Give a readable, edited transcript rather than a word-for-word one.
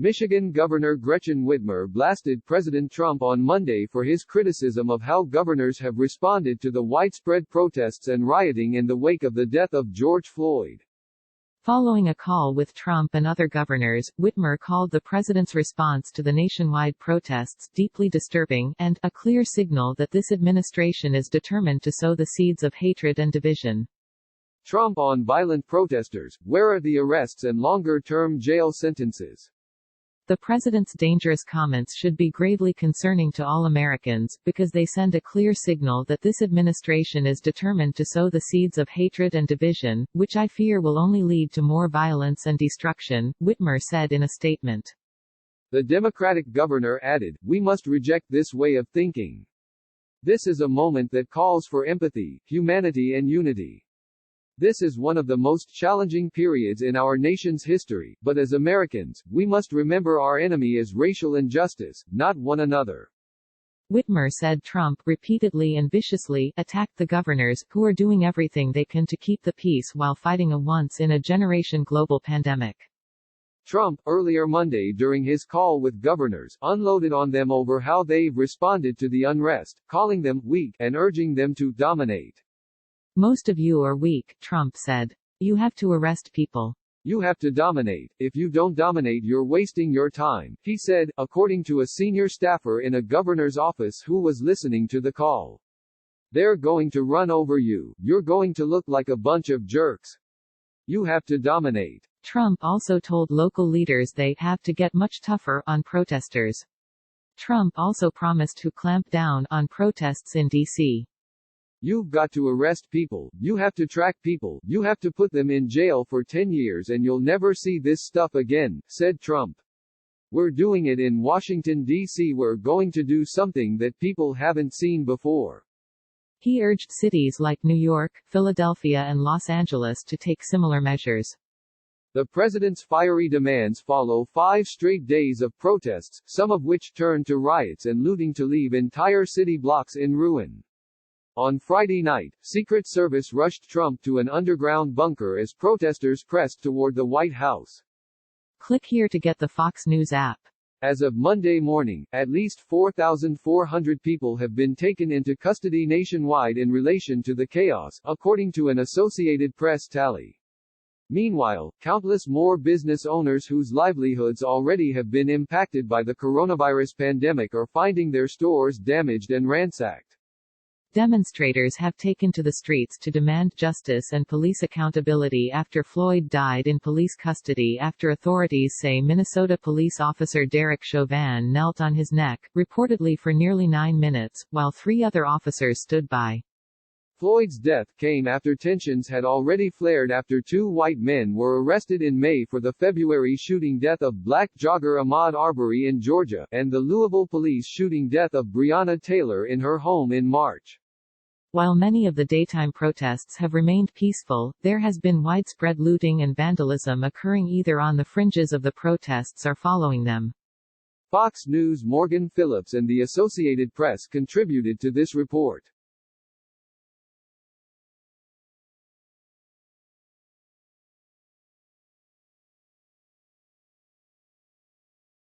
Michigan Governor Gretchen Whitmer blasted President Trump on Monday for his criticism of how governors have responded to the widespread protests and rioting in the wake of the death of George Floyd. Following a call with Trump and other governors, Whitmer called the president's response to the nationwide protests deeply disturbing and a clear signal that this administration is determined to sow the seeds of hatred and division. Trump on violent protesters: where are the arrests and longer-term jail sentences? The president's dangerous comments should be gravely concerning to all Americans, because they send a clear signal that this administration is determined to sow the seeds of hatred and division, which I fear will only lead to more violence and destruction, Whitmer said in a statement. The Democratic governor added, "We must reject this way of thinking. This is a moment that calls for empathy, humanity and unity. This is one of the most challenging periods in our nation's history, but as Americans, we must remember our enemy is racial injustice, not one another." Whitmer said Trump repeatedly and viciously attacked the governors, who are doing everything they can to keep the peace while fighting a once-in-a-generation global pandemic. Trump, earlier Monday during his call with governors, unloaded on them over how they've responded to the unrest, calling them weak and urging them to dominate. "Most of you are weak," Trump said. "You have to arrest people. You have to dominate. If you don't dominate, you're wasting your time," he said, according to a senior staffer in a governor's office who was listening to the call. "They're going to run over you. You're going to look like a bunch of jerks. You have to dominate." Trump also told local leaders they have to get much tougher on protesters. Trump also promised to clamp down on protests in D.C. "You've got to arrest people, you have to track people, you have to put them in jail for 10 years and you'll never see this stuff again," said Trump. "We're doing it in Washington, D.C. We're going to do something that people haven't seen before." He urged cities like New York, Philadelphia and Los Angeles to take similar measures. The president's fiery demands follow 5 straight days of protests, some of which turned to riots and looting to leave entire city blocks in ruin. On Friday night, Secret Service rushed Trump to an underground bunker as protesters pressed toward the White House. Click here to get the Fox News app. As of Monday morning, at least 4,400 people have been taken into custody nationwide in relation to the chaos, according to an Associated Press tally. Meanwhile, countless more business owners whose livelihoods already have been impacted by the coronavirus pandemic are finding their stores damaged and ransacked. Demonstrators have taken to the streets to demand justice and police accountability after Floyd died in police custody after authorities say Minnesota police officer Derek Chauvin knelt on his neck, reportedly for nearly 9 minutes, while 3 other officers stood by. Floyd's death came after tensions had already flared after 2 white men were arrested in May for the February shooting death of black jogger Ahmaud Arbery in Georgia, and the Louisville police shooting death of Breonna Taylor in her home in March. While many of the daytime protests have remained peaceful, there has been widespread looting and vandalism occurring either on the fringes of the protests or following them. Fox News' Morgan Phillips and the Associated Press contributed to this report.